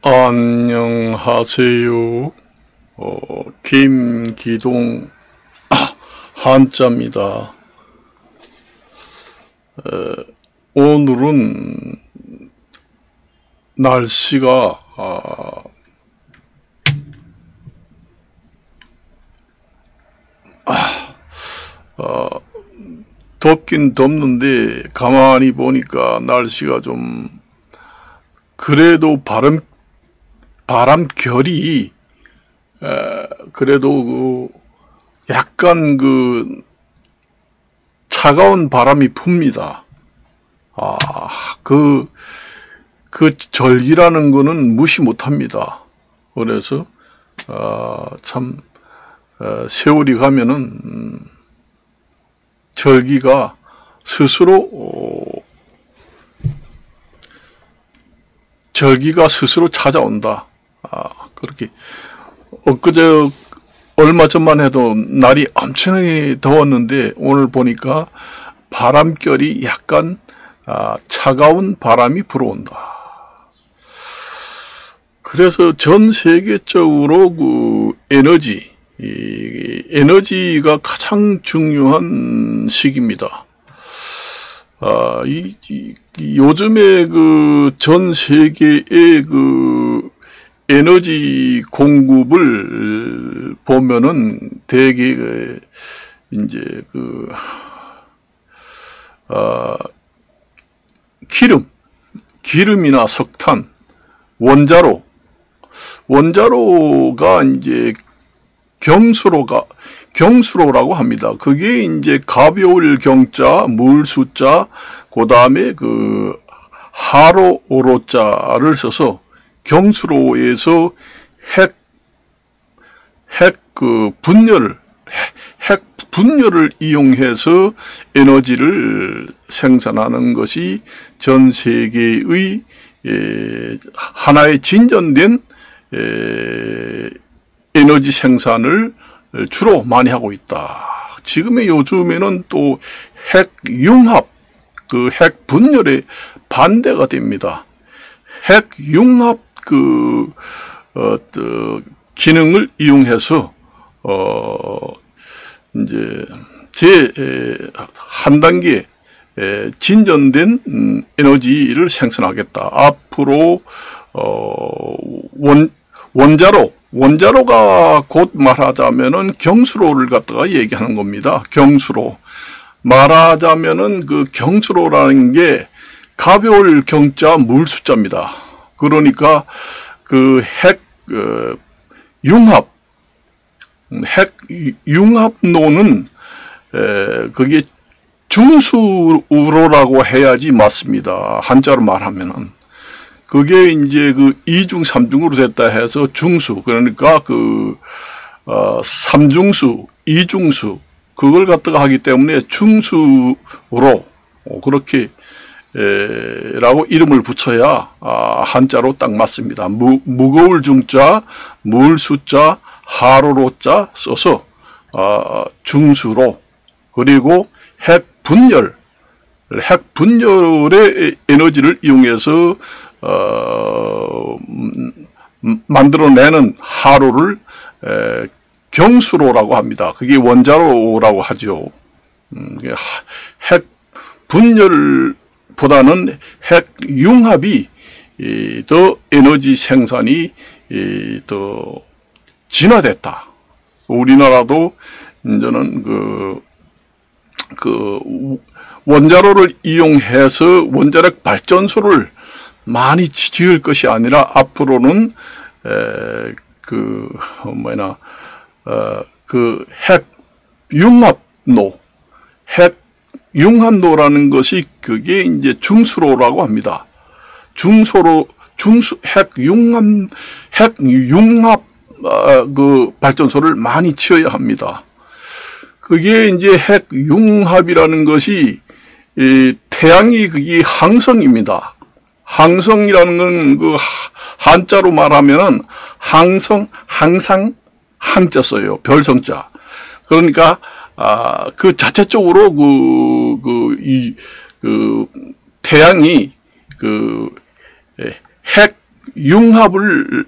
안녕하세요. 김기동 한자입니다. 오늘은 날씨가 덥긴 덥는데 가만히 보니까 날씨가 좀 그래도 바람결이 그래도 약간 차가운 바람이 붑니다. 그 절기라는 거는 무시 못합니다. 그래서 참 세월이 가면은 절기가 스스로 찾아온다. 그렇게 엊그제 얼마 전만 해도 날이 엄청나게 더웠는데 오늘 보니까 바람결이 약간 차가운 바람이 불어온다. 그래서 전 세계적으로 에너지가 가장 중요한 시기입니다. 요즘에 전 세계의 에너지 공급을 보면은 대개 이제 기름이나 석탄, 원자로가 이제 경수로라고 합니다. 그게 이제 가벼울 경자, 물 숫자, 그 다음에 하로로자를 써서 경수로에서 핵 분열을 이용해서 에너지를 생산하는 것이 전 세계의 하나의 진전된 에너지 생산을 주로 많이 하고 있다. 지금의 요즘에는 또 핵융합, 핵 분열에 반대가 됩니다. 핵융합 기능을 이용해서 이제 한 단계 진전된 에너지를 생산하겠다. 앞으로 원자로가 곧 말하자면은 경수로를 갖다가 얘기하는 겁니다. 경수로. 말하자면은 경수로라는 게 가벼울 경자 물 숫자입니다. 그러니까 핵융합로는 그게 중수로라고 해야지 맞습니다. 한자로 말하면은. 그게 이제 2중, 3중으로 됐다 해서 중수, 그러니까 삼중수, 이중수, 그걸 갖다가 하기 때문에 중수로, 그렇게, 라고 이름을 붙여야, 한자로 딱 맞습니다. 무거울 중자, 물 숫자, 하로로자 써서, 중수로, 그리고 핵분열의 에너지를 이용해서, 만들어내는 하로를 경수로라고 합니다. 그게 원자로라고 하죠. 핵 분열보다는 핵 융합이 더 에너지 생산이 더 진화됐다. 우리나라도 이제는 원자로를 이용해서 원자력 발전소를 많이 지을 것이 아니라 앞으로는 핵융합로라는 것이 그게 이제 중수로라고 합니다. 핵융합 발전소를 많이 지어야 합니다. 그게 이제 핵융합이라는 것이 태양이 그게 항성입니다. 항성이라는 건 한자로 말하면은 항상 항자 써요. 별성자. 그러니까 그 자체적으로 태양이 핵 융합을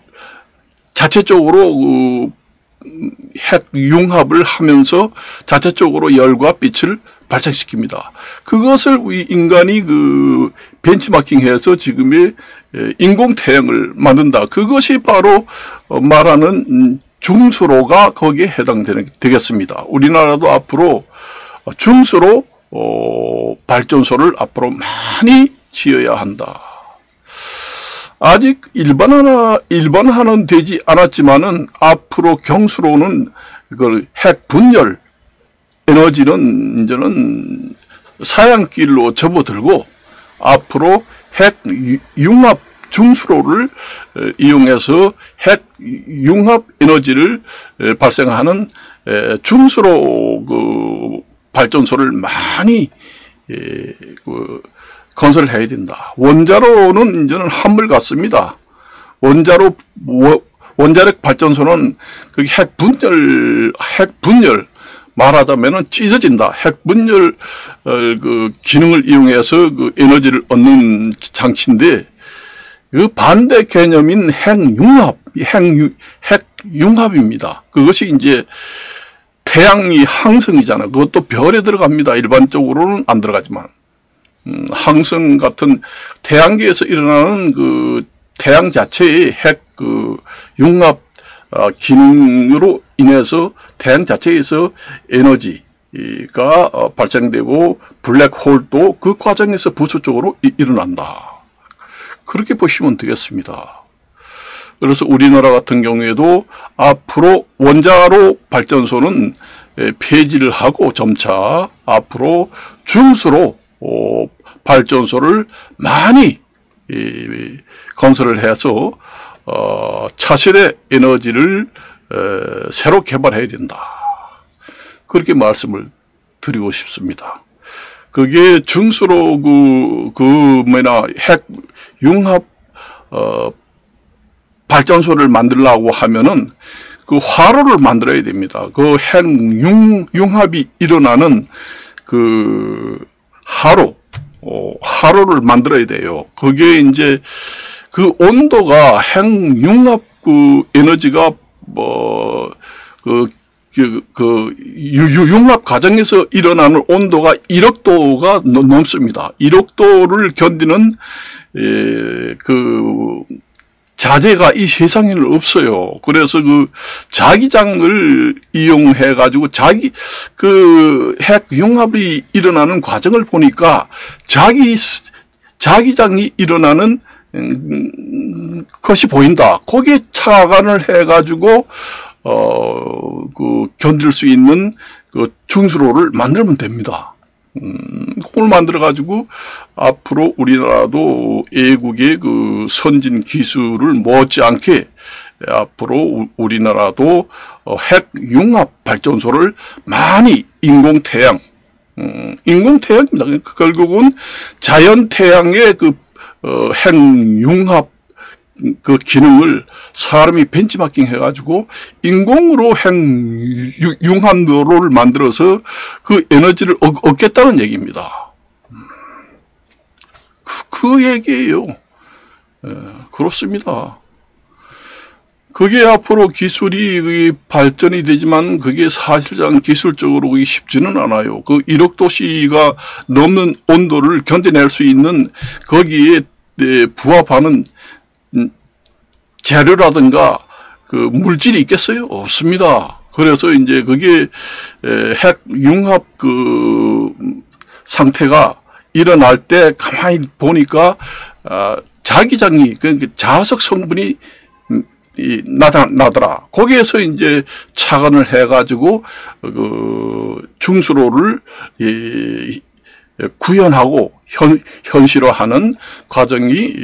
자체적으로 핵 융합을 하면서 자체적으로 열과 빛을 발생시킵니다. 그것을 우리 인간이 벤치마킹해서 지금의 인공태양을 만든다. 그것이 바로 말하는 중수로가 거기에 해당되겠습니다. 우리나라도 앞으로 중수로 발전소를 앞으로 많이 지어야 한다. 아직 일반화는 되지 않았지만은 앞으로 경수로는 핵 분열 에너지는 이제는 사양길로 접어들고 앞으로 핵 융합 중수로를 이용해서 핵 융합 에너지를 발생하는 중수로 발전소를 많이 건설해야 된다. 원자로는 이제는 한물 같습니다. 원자력 발전소는 그 핵 분열 말하자면은 찢어진다. 핵 분열 기능을 이용해서 에너지를 얻는 장치인데 그 반대 개념인 핵융합입니다. 그것이 이제 태양이 항성이잖아. 그것도 별에 들어갑니다. 일반적으로는 안 들어가지만. 항성 같은 태양계에서 일어나는 태양 자체의 핵 융합 기능으로 인해서 태양 자체에서 에너지가 발생되고 블랙홀도 그 과정에서 부수 쪽으로 일어난다. 그렇게 보시면 되겠습니다. 그래서 우리나라 같은 경우에도 앞으로 원자로 발전소는 폐지를 하고 점차 앞으로 중수로 발전소를 많이 건설을 해서 차세대 에너지를 새로 개발해야 된다. 그렇게 말씀을 드리고 싶습니다. 그게 중수로 핵 융합 발전소를 만들려고 하면은 그 화로를 만들어야 됩니다. 그 핵 융합이 일어나는 하로를 만들어야 돼요. 그게 이제 그 온도가 핵 융합 에너지가 융합 과정에서 일어나는 온도가 1억 도가 넘습니다. 1억 도를 견디는 자재가 이 세상에는 없어요. 그래서 자기장을 이용해 가지고 핵 융합이 일어나는 과정을 보니까 자기장이 일어나는 것이 보인다. 거기에 착안을 해 가지고 견딜 수 있는 중수로를 만들면 됩니다. 그걸 만들어 가지고 앞으로 우리나라도 애국의 선진 기술을 못지않게 앞으로 우리나라도 핵 융합 발전소를 많이 인공태양입니다. 결국은 자연태양의 핵 융합 기능을 사람이 벤치마킹 해가지고 인공으로 핵 융합로를 만들어서 그 에너지를 얻겠다는 얘기입니다. 그 얘기예요. 그렇습니다. 그게 앞으로 기술이 발전이 되지만 그게 사실상 기술적으로 쉽지는 않아요. 1억 도씨가 넘는 온도를 견뎌낼 수 있는 거기에 부합하는 재료라든가 물질이 있겠어요? 없습니다. 그래서 이제 그게 핵 융합 상태가 일어날 때 가만히 보니까 자기장이 자석 성분이 나더라. 거기에서 이제 착안을 해가지고 중수로를 구현하고 현실화하는 과정이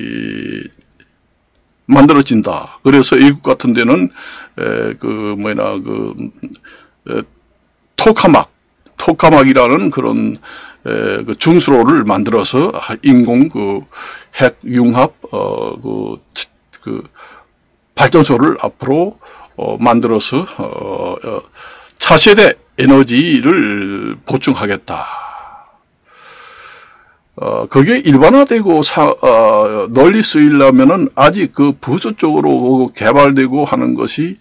만들어진다. 그래서 외국 같은 데는 토카막이라는 그런 중수로를 만들어서 인공 핵 융합 발전소를 앞으로 만들어서 차세대 에너지를 보충하겠다. 그게 일반화되고 널리 쓰이려면은 아직 그 부수 쪽으로 개발되고 하는 것이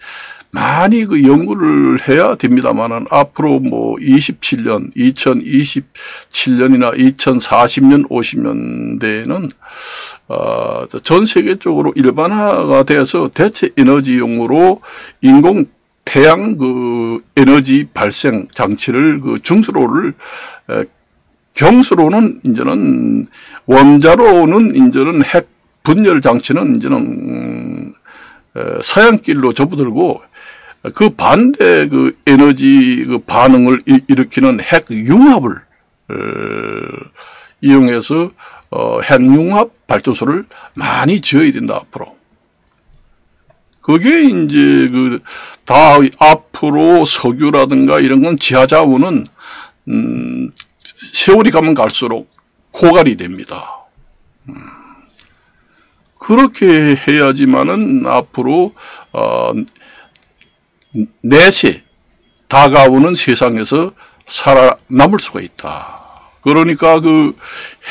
많이 그 연구를 해야 됩니다만은 앞으로 뭐 2027년이나 2040년, 50년대에는 전 세계적으로 일반화가 돼서 대체 에너지용으로 인공 태양 그 에너지 발생 장치를 그 중수로를 경수로는 이제는 원자로는 이제는 핵 분열 장치는 이제는 서양길로 접어들고 그 반대 그 에너지 그 반응을 일으키는 핵 융합을 이용해서 핵 융합 발전소를 많이 지어야 된다 앞으로. 그게 이제 그 다 앞으로 석유라든가 이런 건 지하 자원은 세월이 가면 갈수록 고갈이 됩니다. 그렇게 해야지만은 앞으로 내세 다가오는 세상에서 살아남을 수가 있다. 그러니까 그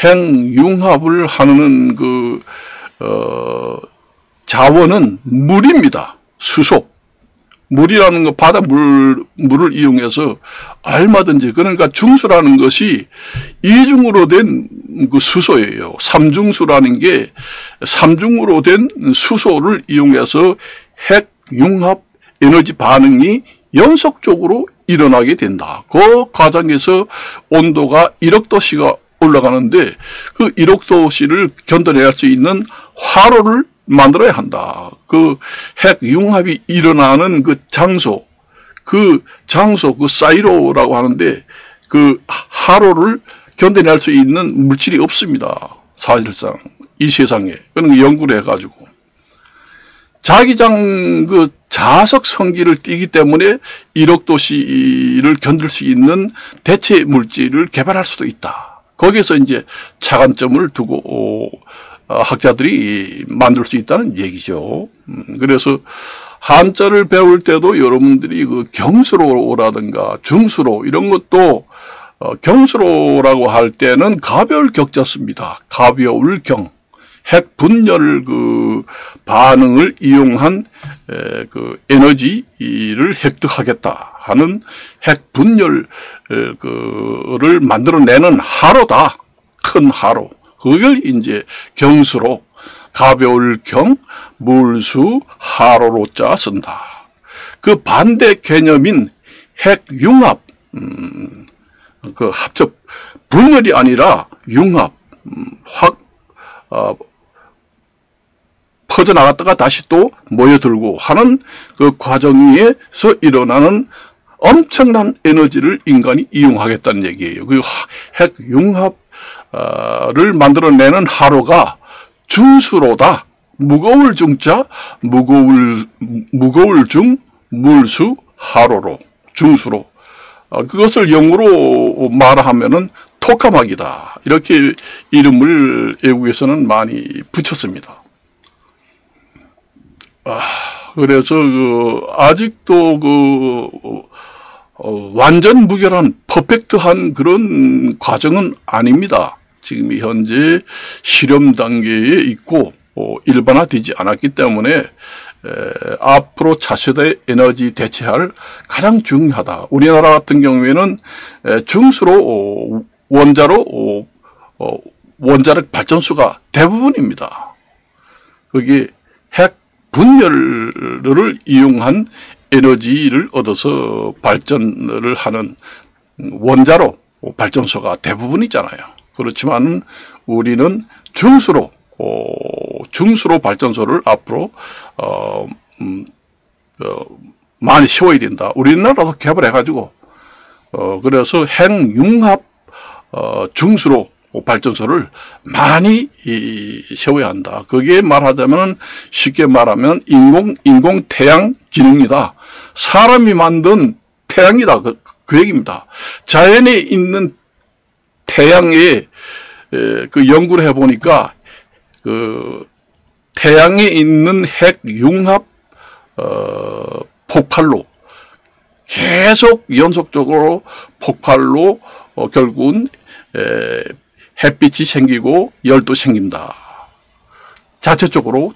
핵융합을 하는 그 자원은 물입니다. 수소. 물이라는 거 바다 물을 이용해서 얼마든지, 그러니까 중수라는 것이 이중으로 된 그 수소예요. 삼중수라는 게 삼중으로 된 수소를 이용해서 핵융합 에너지 반응이 연속적으로 일어나게 된다. 그 과정에서 온도가 1억 도씨가 올라가는데 그 1억 도씨를 견뎌낼 수 있는 화로를 만들어야 한다. 그 핵융합이 일어나는 그 장소, 그 사이로라고 하는데 그 화로를 견뎌낼 수 있는 물질이 없습니다. 사실상 이 세상에. 그런 연구를 해가지고 자기장 그 자석 성기를 띄기 때문에 1억 도씨를 견딜 수 있는 대체 물질을 개발할 수도 있다. 거기서 이제 차관점을 두고 학자들이 만들 수 있다는 얘기죠. 그래서 한자를 배울 때도 여러분들이 그 경수로라든가 중수로 이런 것도 경수로라고 할 때는 가벼울 격자 씁니다. 가벼울 경. 핵 분열 그 반응을 이용한 그 에너지를 획득하겠다 하는 핵 분열 그를 만들어내는 하로다. 큰 하로. 그걸 이제 경수로, 가벼울 경, 물수, 하로로 짜 쓴다. 그 반대 개념인 핵융합, 그 합접, 분열이 아니라 융합, 확, 퍼져나갔다가 다시 또 모여들고 하는 그 과정에서 일어나는 엄청난 에너지를 인간이 이용하겠다는 얘기예요. 그 핵융합, 를 만들어내는 하로가 중수로다. 무거울 중자, 무거울 중, 물수, 하로로, 중수로. 그것을 영어로 말하면은 토카막이다. 이렇게 이름을 외국에서는 많이 붙였습니다. 그래서 아직도 완전 무결한 퍼펙트한 그런 과정은 아닙니다. 지금 현재 실험 단계에 있고 일반화되지 않았기 때문에 앞으로 차세대 에너지 대체할 가장 중요하다. 우리나라 같은 경우에는 중수로 원자력 발전소가 대부분입니다. 그게 핵 분열을 이용한 에너지를 얻어서 발전을 하는 원자로 발전소가 대부분이잖아요. 그렇지만 우리는 중수로 발전소를 앞으로 많이 세워야 된다. 우리나라도 개발해가지고 그래서 핵융합 중수로 발전소를 많이 세워야 한다. 그게 말하자면 쉽게 말하면 인공 태양 기능이다. 사람이 만든 태양이다. 그 얘기입니다. 자연에 있는 태양에 그 연구를 해보니까 그 태양에 있는 핵융합 폭발로 계속 연속적으로 폭발로 결국은 햇빛이 생기고 열도 생긴다. 자체적으로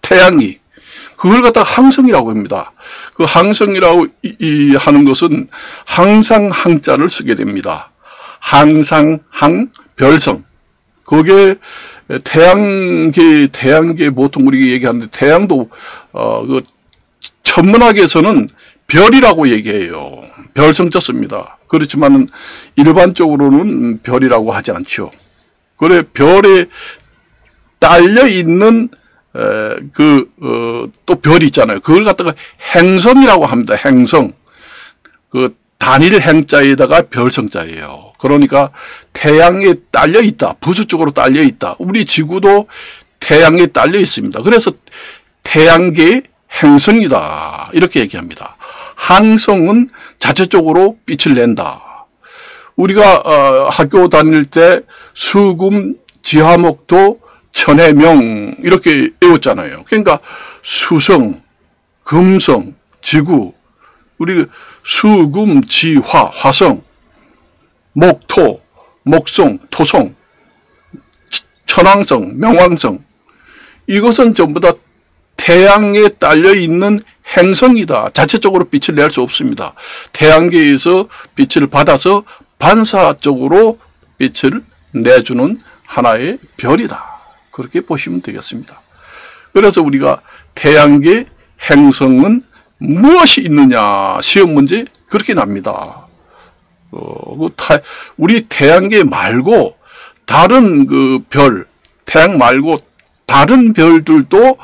태양이 그걸 갖다가 항성이라고 합니다. 그 항성이라고 하는 것은 항상 항자를 쓰게 됩니다. 항상 별성. 그게 태양계 보통 우리가 얘기하는데 태양도 그 천문학에서는 별이라고 얘기해요. 별성자 씁니다. 그렇지만 일반적으로는 별이라고 하지 않죠. 그래 별에 딸려 있는 또 별이 있잖아요. 그걸 갖다가 행성이라고 합니다. 행성. 그 단일 행자에다가 별성자예요. 그러니까 태양에 딸려 있다. 부수 쪽으로 딸려 있다. 우리 지구도 태양에 딸려 있습니다. 그래서 태양계의 행성이다. 이렇게 얘기합니다. 항성은 자체적으로 빛을 낸다. 우리가 학교 다닐 때 수금, 지화목토, 천해명 이렇게 외웠잖아요. 그러니까 수성, 금성, 지구, 우리 수금, 지화, 화성, 목토, 목성, 토성, 천왕성, 명왕성 이것은 전부 다 태양에 딸려 있는 행성이다. 자체적으로 빛을 낼 수 없습니다. 태양계에서 빛을 받아서 반사적으로 빛을 내주는 하나의 별이다. 그렇게 보시면 되겠습니다. 그래서 우리가 태양계 행성은 무엇이 있느냐 시험 문제 그렇게 납니다. 우리 태양계 말고 다른 그 별, 태양 말고 다른 별들도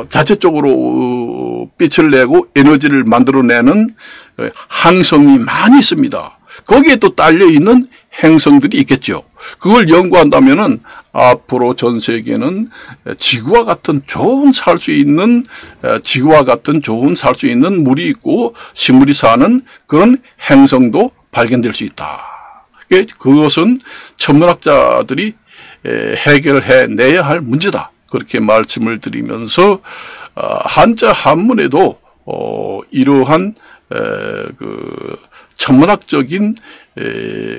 자체적으로 빛을 내고 에너지를 만들어내는 항성이 많이 있습니다. 거기에 또 딸려있는 행성들이 있겠죠. 그걸 연구한다면은 앞으로 전 세계는 지구와 같은 좋은 살 수 있는 물이 있고 식물이 사는 그런 행성도 발견될 수 있다. 그것은 천문학자들이 해결해내야 할 문제다. 그렇게 말씀을 드리면서 한자 한문에도 이러한 그 천문학적인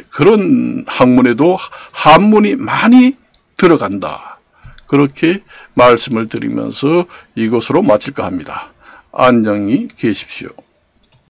그런 학문에도 한문이 많이 들어간다. 그렇게 말씀을 드리면서 이것으로 마칠까 합니다. 안녕히 계십시오.